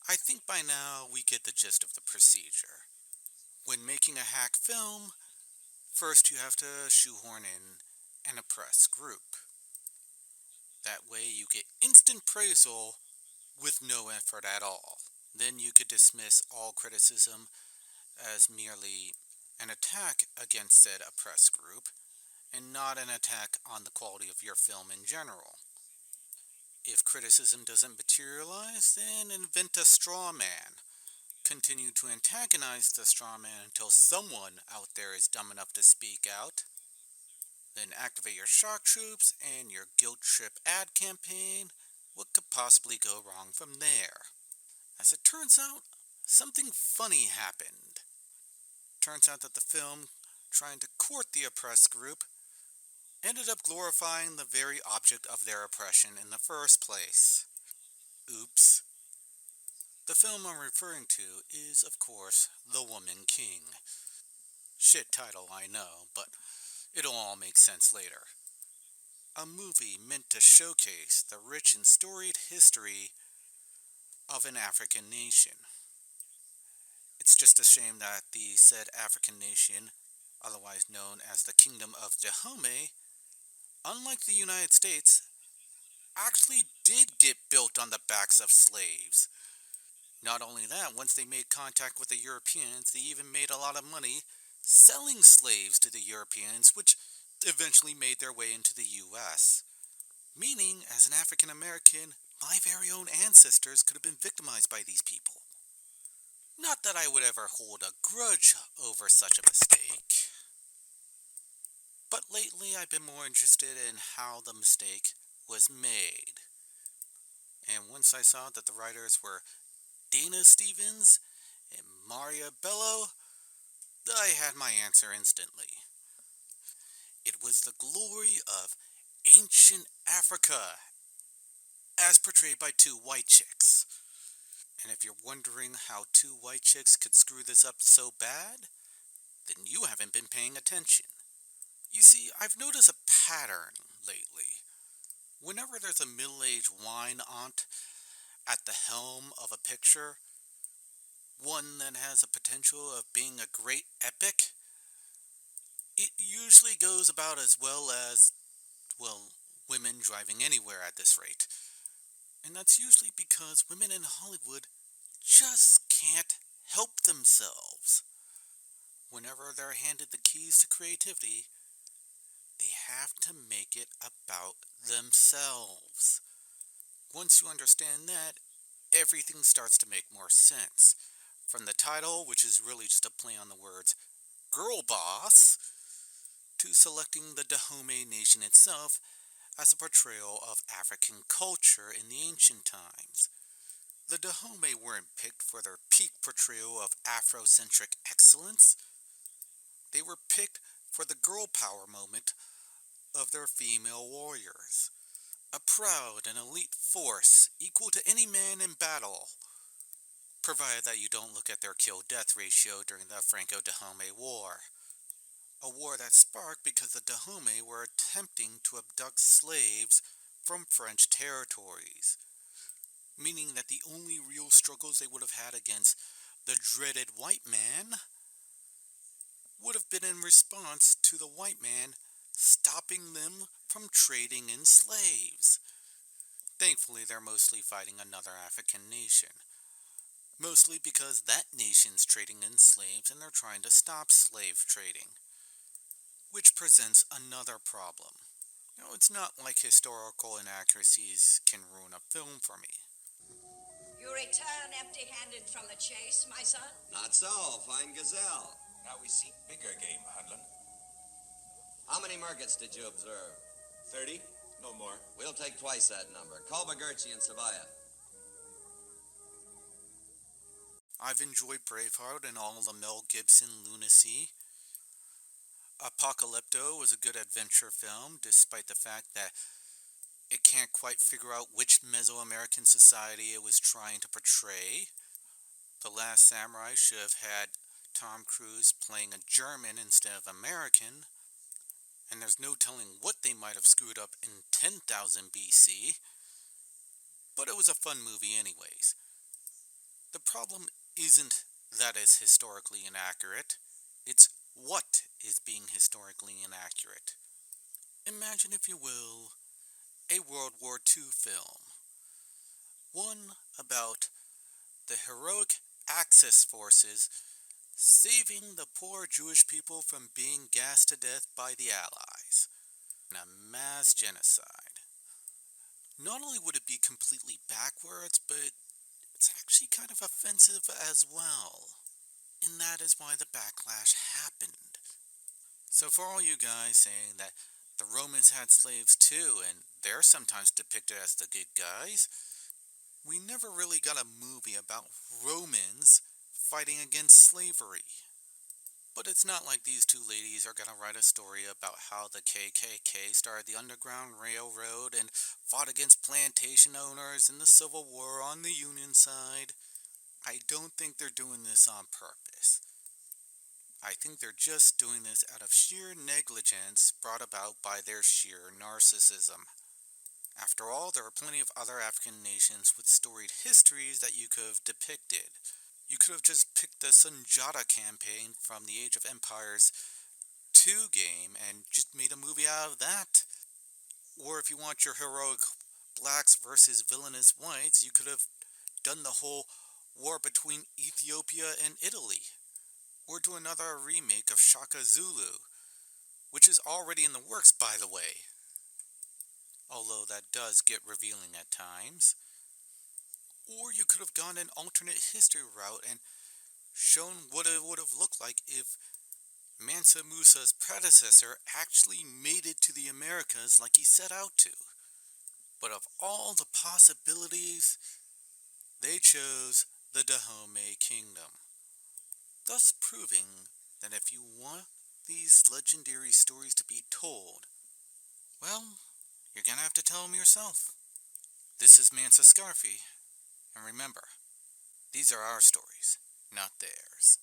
I think by now we get the gist of the procedure. When making a hack film, first you have to shoehorn in an oppressed group. That way you get instant praisal with no effort at all. Then you could dismiss all criticism as merely an attack against said oppressed group and not an attack on the quality of your film in general. If criticism doesn't materialize, then invent a straw man. Continue to antagonize the straw man until someone out there is dumb enough to speak out. Then activate your shock troops and your guilt trip ad campaign. What could possibly go wrong from there? As it turns out, something funny happened. Turns out that the film, trying to court the oppressed group, ended up glorifying the very object of their oppression in the first place. Oops. The film I'm referring to is, of course, The Woman King. Shit title, I know, but it'll all make sense later. A movie meant to showcase the rich and storied history of an African nation. It's just a shame that the said African nation, otherwise known as the Kingdom of Dahomey, unlike the United States, actually did get built on the backs of slaves. Not only that, once they made contact with the Europeans, they even made a lot of money selling slaves to the Europeans, which eventually made their way into the US. Meaning, as an African American, my very own ancestors could have been victimized by these people. Not that I would ever hold a grudge over such a mistake. But lately I've been more interested in how the mistake was made. And once I saw that the writers were Dana Stevens and Maria Bello, I had my answer instantly. It was the glory of ancient Africa, as portrayed by two white chicks. And if you're wondering how two white chicks could screw this up so bad, then you haven't been paying attention. You see, I've noticed a pattern lately. Whenever there's a middle-aged wine aunt at the helm of a picture, one that has a potential of being a great epic, it usually goes about as well as, well, women driving anywhere at this rate. And that's usually because women in Hollywood just can't help themselves. Whenever they're handed the keys to creativity, they have to make it about themselves. Once you understand that, everything starts to make more sense. From the title, which is really just a play on the words girl boss, to selecting the Dahomey nation itself as a portrayal of African culture in the ancient times. The Dahomey weren't picked for their peak portrayal of Afrocentric excellence. They were picked for the girl power moment of their female warriors. A proud and elite force equal to any man in battle, provided that you don't look at their kill-death ratio during the Franco-Dahomey War. A war that sparked because the Dahomey were attempting to abduct slaves from French territories, meaning that the only real struggles they would have had against the dreaded white man would have been in response to the white man stopping them from trading in slaves. Thankfully, they're mostly fighting another African nation. Mostly because that nation's trading in slaves and they're trying to stop slave trading. Which presents another problem. It's not like historical inaccuracies can ruin a film for me. You return empty-handed from the chase, my son? Not so, fine gazelle. Now we seek bigger game, Hunlin. How many markets did you observe? 30? No more. We'll take twice that number. Call Bagurci and Savaya. I've enjoyed Braveheart and all the Mel Gibson lunacy. Apocalypto was a good adventure film, despite the fact that it can't quite figure out which Mesoamerican society it was trying to portray. The Last Samurai should have had Tom Cruise playing a German instead of American, and there's no telling what they might have screwed up in 10,000 BC, but it was a fun movie anyways. problem isn't that it's historically inaccurate, it's what is being historically inaccurate. Imagine, if you will, a World War II film. One about the heroic Axis forces saving the poor Jewish people from being gassed to death by the Allies in a mass genocide. Not only would it be completely backwards, but it's actually kind of offensive as well. And that is why the backlash happened. So, for all you guys saying that the Romans had slaves too, and they're sometimes depicted as the good guys, we never really got a movie about Romans fighting against slavery. But it's not like these two ladies are gonna write a story about how the KKK started the Underground Railroad and fought against plantation owners in the Civil War on the Union side. I don't think they're doing this on purpose. I think they're just doing this out of sheer negligence brought about by their sheer narcissism. After all, there are plenty of other African nations with storied histories that you could have depicted. You could have just picked the Sunjata campaign from the Age of Empires 2 game and just made a movie out of that. Or if you want your heroic blacks versus villainous whites, you could have done the whole war between Ethiopia and Italy. Or do another remake of Shaka Zulu, which is already in the works, by the way. Although that does get revealing at times. Or you could have gone an alternate history route and shown what it would have looked like if Mansa Musa's predecessor actually made it to the Americas like he set out to. But of all the possibilities, they chose the Dahomey Kingdom, thus proving that if you want these legendary stories to be told, well, you're gonna have to tell them yourself. This is Mansa Scarfi, and remember, these are our stories, not theirs.